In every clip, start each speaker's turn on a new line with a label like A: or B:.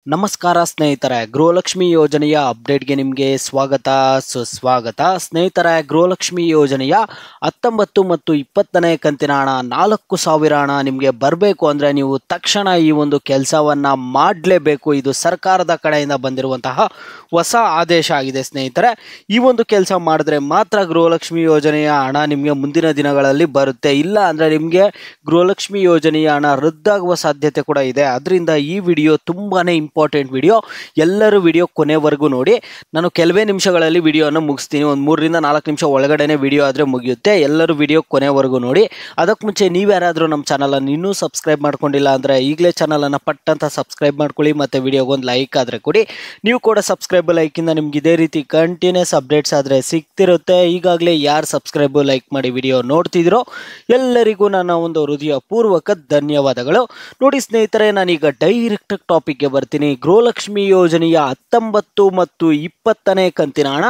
A: ನಮಸ್ಕಾರ ಸ್ನೇಹಿತರೆ, ಗೃಹಲಕ್ಷ್ಮಿ ಯೋಜನೆಯ ಅಪ್ಡೇಟ್ಗೆ ನಿಮಗೆ ಸ್ವಾಗತ ಸುಸ್ವಾಗತ. ಸ್ನೇಹಿತರೆ, ಗೃಹಲಕ್ಷ್ಮಿ ಯೋಜನೆಯ 19 ಮತ್ತು 20ನೇ ಕಂತಿನ ಹಣ 4,000 ಹಣ ನಿಮಗೆ ಬರಬೇಕು ಅಂದರೆ ನೀವು ತಕ್ಷಣ ಈ ಒಂದು ಕೆಲಸವನ್ನು ಮಾಡಲೇಬೇಕು. ಇದು ಸರ್ಕಾರದ ಕಡೆಯಿಂದ ಬಂದಿರುವಂತಹ ಹೊಸ ಆದೇಶ ಆಗಿದೆ ಸ್ನೇಹಿತರೆ. ಈ ಒಂದು ಕೆಲಸ ಮಾಡಿದ್ರೆ ಮಾತ್ರ ಗೃಹಲಕ್ಷ್ಮಿ ಯೋಜನೆಯ ಹಣ ನಿಮಗೆ ಮುಂದಿನ ದಿನಗಳಲ್ಲಿ ಬರುತ್ತೆ. ಇಲ್ಲ ಅಂದರೆ ನಿಮಗೆ ಗೃಹಲಕ್ಷ್ಮಿ ಯೋಜನೆಯ ಹಣ ರದ್ದಾಗುವ ಸಾಧ್ಯತೆ ಕೂಡ ಇದೆ. ಅದರಿಂದ ಈ ವಿಡಿಯೋ ತುಂಬಾ ಇಂಪಾರ್ಟೆಂಟ್ ವಿಡಿಯೋ. ಎಲ್ಲರೂ ವಿಡಿಯೋ ಕೊನೆವರೆಗೂ ನೋಡಿ. ನಾನು ಕೆಲವೇ ನಿಮಿಷಗಳಲ್ಲಿ ವಿಡಿಯೋನ ಮುಗಿಸ್ತೀನಿ. ಒಂದು 3 ರಿಂದ 4 ನಿಮಿಷ ಒಳಗಡೆನೆ ವಿಡಿಯೋ ಆದರೆ ಮುಗಿಯುತ್ತೆ. ಎಲ್ಲರೂ ವಿಡಿಯೋ ಕೊನೆವರೆಗೂ ನೋಡಿ. ಅದಕ್ಕೆ ಮುಂಚೆ ನೀವ್ಯಾರಾದರೂ ನಮ್ಮ ಚಾನಲನ್ನು ಇನ್ನೂ ಸಬ್ಸ್ಕ್ರೈಬ್ ಮಾಡ್ಕೊಂಡಿಲ್ಲ ಅಂದರೆ ಈಗಲೇ ಚಾನಲನ್ನು ಪಟ್ಟಂತ ಸಬ್ಸ್ಕ್ರೈಬ್ ಮಾಡ್ಕೊಳ್ಳಿ. ಮತ್ತು ವಿಡಿಯೋಗೊಂದು ಲೈಕ್ ಆದರೆ ಕೊಡಿ. ನೀವು ಕೂಡ ಸಬ್ಸ್ಕ್ರೈಬ್ ಲೈಕಿಂದ ನಿಮ್ಗೆ ಇದೇ ರೀತಿ ಕಂಟಿನ್ಯೂಸ್ ಅಪ್ಡೇಟ್ಸ್ ಆದರೆ ಸಿಗ್ತಿರುತ್ತೆ. ಈಗಾಗಲೇ ಯಾರು ಸಬ್ಸ್ಕ್ರೈಬ್ ಲೈಕ್ ಮಾಡಿ ವಿಡಿಯೋ ನೋಡ್ತಿದ್ರೋ ಎಲ್ಲರಿಗೂ ನನ್ನ ಒಂದು ಹೃದಯಪೂರ್ವಕ ಧನ್ಯವಾದಗಳು. ನೋಡಿ ಸ್ನೇಹಿತರೆ, ನಾನೀಗ ಡೈರೆಕ್ಟ್ ಟಾಪಿಕ್ಗೆ ಬರ್ತೀನಿ. ಗೃಹಲಕ್ಷ್ಮಿ ಯೋಜನೆಯ 19 ಮತ್ತು 20ನೇ ಕಂತಿನ ಹಣ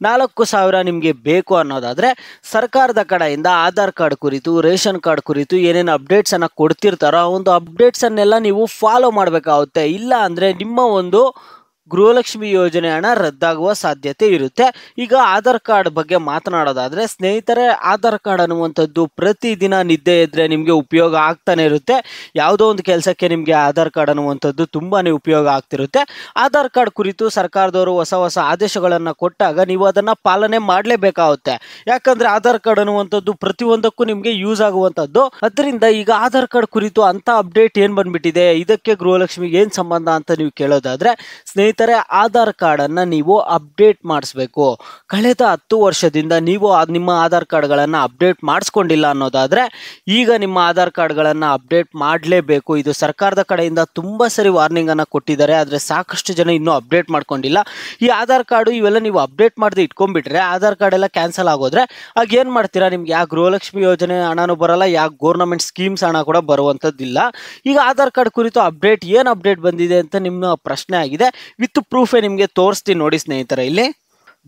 A: 4,000 ನಿಮಗೆ ಬೇಕು ಅನ್ನೋದಾದರೆ ಸರ್ಕಾರದ ಕಡೆಯಿಂದ ಆಧಾರ್ ಕಾರ್ಡ್ ಕುರಿತು, ರೇಷನ್ ಕಾರ್ಡ್ ಕುರಿತು ಏನೇನು ಅಪ್ಡೇಟ್ಸನ್ನು ಕೊಡ್ತಿರ್ತಾರೋ ಆ ಒಂದು ಅಪ್ಡೇಟ್ಸನ್ನೆಲ್ಲ ನೀವು ಫಾಲೋ ಮಾಡಬೇಕಾಗುತ್ತೆ. ಇಲ್ಲ ಅಂದರೆ ನಿಮ್ಮ ಒಂದು ಗೃಹಲಕ್ಷ್ಮಿ ಯೋಜನೆ ಹಣ ರದ್ದಾಗುವ ಸಾಧ್ಯತೆ ಇರುತ್ತೆ. ಈಗ ಆಧಾರ್ ಕಾರ್ಡ್ ಬಗ್ಗೆ ಮಾತನಾಡೋದಾದರೆ ಸ್ನೇಹಿತರೆ, ಆಧಾರ್ ಕಾರ್ಡ್ ಅನ್ನುವಂಥದ್ದು ಪ್ರತಿದಿನ ನಿದ್ದೆ ಇದ್ದರೆ ನಿಮಗೆ ಉಪಯೋಗ ಆಗ್ತಾನೆ ಇರುತ್ತೆ. ಯಾವುದೋ ಒಂದು ಕೆಲಸಕ್ಕೆ ನಿಮಗೆ ಆಧಾರ್ ಕಾರ್ಡ್ ಅನ್ನುವಂಥದ್ದು ತುಂಬಾ ಉಪಯೋಗ ಆಗ್ತಿರುತ್ತೆ. ಆಧಾರ್ ಕಾರ್ಡ್ ಕುರಿತು ಸರ್ಕಾರದವರು ಹೊಸ ಹೊಸ ಆದೇಶಗಳನ್ನು ಕೊಟ್ಟಾಗ ನೀವು ಅದನ್ನು ಪಾಲನೆ ಮಾಡಲೇಬೇಕಾಗುತ್ತೆ. ಯಾಕಂದರೆ ಆಧಾರ್ ಕಾರ್ಡ್ ಅನ್ನುವಂಥದ್ದು ಪ್ರತಿಯೊಂದಕ್ಕೂ ನಿಮಗೆ ಯೂಸ್ ಆಗುವಂಥದ್ದು. ಅದರಿಂದ ಈಗ ಆಧಾರ್ ಕಾರ್ಡ್ ಕುರಿತು ಅಂಥ ಅಪ್ಡೇಟ್ ಏನು ಬಂದ್ಬಿಟ್ಟಿದೆ, ಇದಕ್ಕೆ ಗೃಹಲಕ್ಷ್ಮಿಗೆ ಏನು ಸಂಬಂಧ ಅಂತ ನೀವು ಕೇಳೋದಾದರೆ ಸ್ನೇಹಿತರೆ, ಆಧಾರ್ ಕಾರ್ಡನ್ನು ನೀವು ಅಪ್ಡೇಟ್ ಮಾಡಿಸ್ಬೇಕು. ಕಳೆದ 10 ವರ್ಷದಿಂದ ನೀವು ನಿಮ್ಮ ಆಧಾರ್ ಕಾರ್ಡ್ಗಳನ್ನು ಅಪ್ಡೇಟ್ ಮಾಡಿಸ್ಕೊಂಡಿಲ್ಲ ಅನ್ನೋದಾದರೆ ಈಗ ನಿಮ್ಮ ಆಧಾರ್ ಕಾರ್ಡ್ಗಳನ್ನು ಅಪ್ಡೇಟ್ ಮಾಡಲೇಬೇಕು. ಇದು ಸರ್ಕಾರದ ಕಡೆಯಿಂದ ತುಂಬ ಸರಿ ವಾರ್ನಿಂಗನ್ನು ಕೊಟ್ಟಿದ್ದಾರೆ. ಆದರೆ ಸಾಕಷ್ಟು ಜನ ಇನ್ನೂ ಅಪ್ಡೇಟ್ ಮಾಡ್ಕೊಂಡಿಲ್ಲ. ಈ ಆಧಾರ್ ಕಾರ್ಡು ಇವೆಲ್ಲ ನೀವು ಅಪ್ಡೇಟ್ ಮಾಡದೆ ಇಟ್ಕೊಂಡ್ಬಿಟ್ರೆ ಆಧಾರ್ ಕಾರ್ಡ್ ಎಲ್ಲ ಕ್ಯಾನ್ಸಲ್ ಆಗೋದ್ರೆ ಆಗ ಏನು ಮಾಡ್ತೀರಾ? ನಿಮ್ಗೆ ಯಾವ ಗೃಹಲಕ್ಷ್ಮಿ ಯೋಜನೆ ಹಣನೂ ಬರಲ್ಲ, ಯಾವ ಗೌರ್ನಮೆಂಟ್ ಸ್ಕೀಮ್ಸ್ ಹಣ ಕೂಡ ಬರುವಂಥದ್ದಿಲ್ಲ. ಈಗ ಆಧಾರ್ ಕಾರ್ಡ್ ಕುರಿತು ಏನು ಅಪ್ಡೇಟ್ ಬಂದಿದೆ ಅಂತ ನಿಮ್ಮ ಪ್ರಶ್ನೆ ಆಗಿದೆ. ವಿತ್ ಪ್ರೂಫೇ ನಿಮಗೆ ತೋರಿಸ್ತೀನಿ ನೋಡಿ ಸ್ನೇಹಿತರೆ. ಇಲ್ಲಿ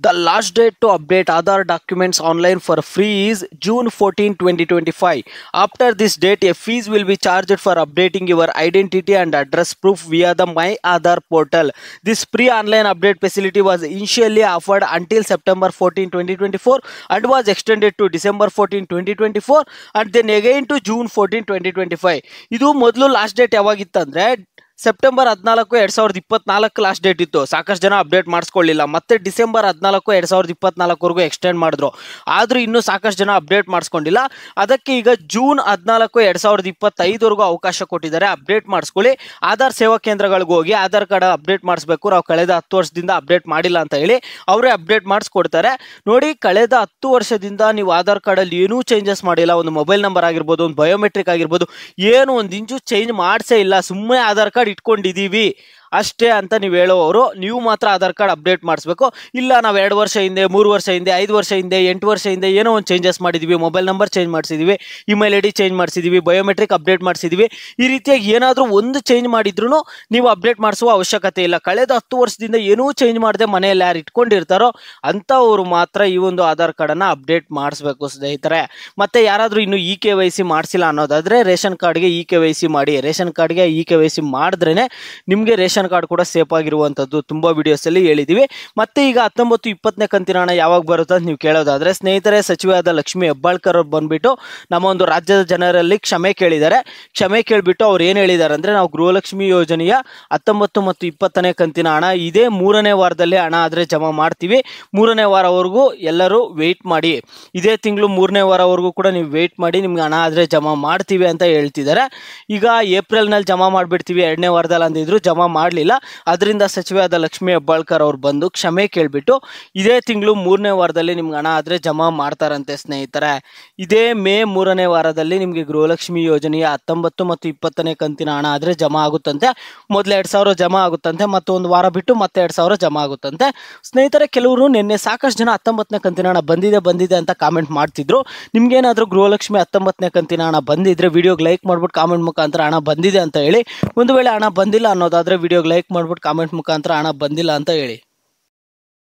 A: The last date to update Aadhaar documents online for free is June 14, 2025. After this date, a fees will be charged for updating your identity and address proof via the My Aadhaar portal. This free online update facility was initially offered until September 14, 2024 and was extended to December 14, 2024 and then again to June 14, 2025. ಇದು ಮೊದಲು last date ಯಾವಾಗಿತ್ತಂದ್ರೆ September 14, 2024 last date ಇತ್ತು. ಸಾಕಷ್ಟು ಜನ update ಮಾಡಿಸ್ಕೊಳ್ಳಿಲ್ಲ. ಮತ್ತೆ December 14, 2024ವರೆಗೂ extend ಮಾಡಿದ್ರು. ಆದರೂ ಇನ್ನೂ ಸಾಕಷ್ಟು ಜನ ಅಪ್ಡೇಟ್ ಮಾಡಿಸ್ಕೊಂಡಿಲ್ಲ. ಅದಕ್ಕೆ ಈಗ ಜೂನ್ 14, 2025ವರೆಗೂ ಅವಕಾಶ ಕೊಟ್ಟಿದ್ದಾರೆ. ಅಪ್ಡೇಟ್ ಮಾಡಿಸ್ಕೊಳ್ಳಿ. ಆಧಾರ್ ಸೇವಾ ಕೇಂದ್ರಗಳಿಗೆ ಹೋಗಿ ಆಧಾರ್ ಕಾರ್ಡ್ ಅಪ್ಡೇಟ್ ಮಾಡಿಸ್ಬೇಕು. ನಾವು ಕಳೆದ 10 ವರ್ಷದಿಂದ ಅಪ್ಡೇಟ್ ಮಾಡಿಲ್ಲ ಅಂತ ಹೇಳಿ ಅವರೇ ಅಪ್ಡೇಟ್ ಮಾಡಿಸ್ಕೊಡ್ತಾರೆ. ನೋಡಿ, ಕಳೆದ 10 ವರ್ಷದಿಂದ ನೀವು ಆಧಾರ್ ಕಾರ್ಡಲ್ಲಿ ಏನೂ ಚೇಂಜಸ್ ಮಾಡಿಲ್ಲ. ಒಂದು ಮೊಬೈಲ್ ನಂಬರ್ ಆಗಿರ್ಬೋದು, ಒಂದು ಬಯೋಮೆಟ್ರಿಕ್ ಆಗಿರ್ಬೋದು, ಏನು ಒಂದು ಇಂಚು ಚೇಂಜ್ ಮಾಡಿಸೇ ಇಲ್ಲ. ಸುಮ್ಮನೆ ಆಧಾರ್ ಕಾರ್ಡ್ ಇಟ್ಕೊಂಡಿದ್ದೀವಿ ಅಷ್ಟೇ ಅಂತ ನೀವು ಹೇಳೋವರು, ನೀವು ಮಾತ್ರ ಆಧಾರ್ ಕಾರ್ಡ್ ಅಪ್ಡೇಟ್ ಮಾಡಿಸ್ಬೇಕು. ಇಲ್ಲ, ನಾವು 2 ವರ್ಷ ಹಿಂದೆ, 3 ವರ್ಷ ಹಿಂದೆ, 5 ವರ್ಷ ಹಿಂದೆ, 8 ವರ್ಷ ಹಿಂದೆ ಏನೋ ಒಂದು ಚೇಂಜಸ್ ಮಾಡಿದ್ದೀವಿ, ಮೊಬೈಲ್ ನಂಬರ್ ಚೇಂಜ್ ಮಾಡಿಸಿದ್ದೀವಿ, ಇಮೇಲ್ ಐ ಡಿ ಚೇಂಜ್ ಮಾಡಿಸಿದ್ದೀವಿ, ಬಯೋಮೆಟ್ರಿಕ್ ಅಪ್ಡೇಟ್ ಮಾಡಿಸಿದ್ದೀವಿ, ಈ ರೀತಿಯಾಗಿ ಏನಾದರೂ ಒಂದು ಚೇಂಜ್ ಮಾಡಿದ್ರೂ ನೀವು ಅಪ್ಡೇಟ್ ಮಾಡಿಸುವ ಅವಶ್ಯಕತೆ ಇಲ್ಲ. ಕಳೆದ 10 ವರ್ಷದಿಂದ ಏನೂ ಚೇಂಜ್ ಮಾಡದೆ ಮನೆಯಲ್ಲಿ ಯಾರು ಇಟ್ಕೊಂಡಿರ್ತಾರೋ ಅಂಥವರು ಮಾತ್ರ ಈ ಒಂದು ಆಧಾರ್ ಕಾರ್ಡನ್ನು ಅಪ್ಡೇಟ್ ಮಾಡಿಸ್ಬೇಕು ಸ್ನೇಹಿತರೆ. ಮತ್ತು ಯಾರಾದರೂ ಇನ್ನೂ KYC ಮಾಡಿಸಿಲ್ಲ ಅನ್ನೋದಾದರೆ ರೇಷನ್ ಕಾರ್ಡ್ಗೆ KYC ಮಾಡಿ. ರೇಷನ್ ಕಾರ್ಡ್ಗೆ KYC ಮಾಡಿದ್ರೇ ನಿಮಗೆ ರೇಷನ್ ಕಾರ್ಡ್ ಕೂಡ ಸೇಫ್ ಆಗಿರುವಂಥದ್ದು. ತುಂಬ ವಿಡಿಯೋಸಲ್ಲಿ ಹೇಳಿದ್ದೀವಿ. ಮತ್ತೆ ಈಗ 19, 20ನೇ ಕಂತಿನ ಹಣ ಯಾವಾಗ ಬರುತ್ತೆ ಅಂತ ನೀವು ಕೇಳೋದಾದರೆ ಸ್ನೇಹಿತರೆ, ಸಚಿವರಾದ ಲಕ್ಷ್ಮಿ ಹೆಬ್ಬಾಳ್ಕರ್ ಅವ್ರು ಬಂದುಬಿಟ್ಟು ನಮ್ಮ ಒಂದು ರಾಜ್ಯದ ಜನರಲ್ಲಿ ಕ್ಷಮೆ ಕೇಳಿದ್ದಾರೆ. ಕ್ಷಮೆ ಕೇಳಿಬಿಟ್ಟು ಅವ್ರು ಏನು ಹೇಳಿದ್ದಾರೆ ಅಂದರೆ, ನಾವು ಗೃಹಲಕ್ಷ್ಮಿ ಯೋಜನೆಯ 19 ಮತ್ತು 20ನೇ ಕಂತಿನ ಹಣ ಇದೇ 3ನೇ ವಾರದಲ್ಲಿ ಹಣ ಆದರೆ ಜಮಾ ಮಾಡ್ತೀವಿ. 3ನೇ ವಾರವರೆಗೂ ಎಲ್ಲರೂ ವೆಯ್ಟ್ ಮಾಡಿ. ಇದೇ ತಿಂಗಳು 3ನೇ ವಾರವರೆಗೂ ಕೂಡ ನೀವು ವೆಯ್ಟ್ ಮಾಡಿ, ನಿಮ್ಗೆ ಹಣ ಆದರೆ ಜಮಾ ಮಾಡ್ತೀವಿ ಅಂತ ಹೇಳ್ತಿದ್ದಾರೆ. ಈಗ ಏಪ್ರಿಲ್ನಲ್ಲಿ ಜಮಾ ಮಾಡಿಬಿಡ್ತೀವಿ 2ನೇ ವಾರದಲ್ಲಿ ಅಂದಿದ್ರು, ಜಮಾ ಮಾಡಲಿಲ್ಲ. ಅದರಿಂದ ಸಚಿವರಾದ ಲಕ್ಷ್ಮಿ ಹೆಬ್ಬಾಳ್ಕರ್ ಅವ್ರು ಬಂದು ಕ್ಷಮೆ ಕೇಳಿಬಿಟ್ಟು ಇದೇ ತಿಂಗಳು 3ನೇ ವಾರದಲ್ಲಿ ನಿಮ್ಗೆ ಹಣ ಆದರೆ ಜಮಾ ಮಾಡ್ತಾರಂತೆ ಸ್ನೇಹಿತರೆ. ಇದೇ ಮೇ 3ನೇ ವಾರದಲ್ಲಿ ನಿಮಗೆ ಗೃಹಲಕ್ಷ್ಮಿ ಯೋಜನೆಯ 19 ಮತ್ತು 20ನೇ ಕಂತಿನ ಹಣ ಆದರೆ ಜಮಾ ಆಗುತ್ತಂತೆ. ಮೊದಲು 2,000 ಜಮಾ ಆಗುತ್ತಂತೆ, ಮತ್ತು ಒಂದು ವಾರ ಬಿಟ್ಟು ಮತ್ತೆ 2,000 ಜಮಾ ಆಗುತ್ತಂತೆ ಸ್ನೇಹಿತರೆ. ಕೆಲವರು ನಿನ್ನೆ ಸಾಕಷ್ಟು ಜನ 19ನೇ ಕಂತಿನ ಹಣ ಬಂದಿದೆ ಅಂತ ಕಾಮೆಂಟ್ ಮಾಡ್ತಿದ್ರು. ನಿಮ್ಗೇನಾದರೂ ಗೃಹಲಕ್ಷ್ಮಿ 19ನೇ ಕಂತಿನ ಹಣ ಬಂದಿದ್ರೆ ವಿಡಿಯೋಗೆ ಲೈಕ್ ಮಾಡ್ಬಿಟ್ಟು ಕಾಮೆಂಟ್ ಮುಖಾಂತರ ಹಣ ಬಂದಿದೆ ಅಂತ ಹೇಳಿ. ಒಂದು ವೇಳೆ ಹಣ ಬಂದಿಲ್ಲ ಅನ್ನೋದಾದರೆ ವಿಡಿಯೋಗೆ ಲೈಕ್ ಮಾಡ್ಬಿಟ್ಟು ಕಾಮೆಂಟ್ ಮುಖಾಂತರ ಹಣ ಬಂದಿಲ್ಲ ಅಂತ ಹೇಳಿ.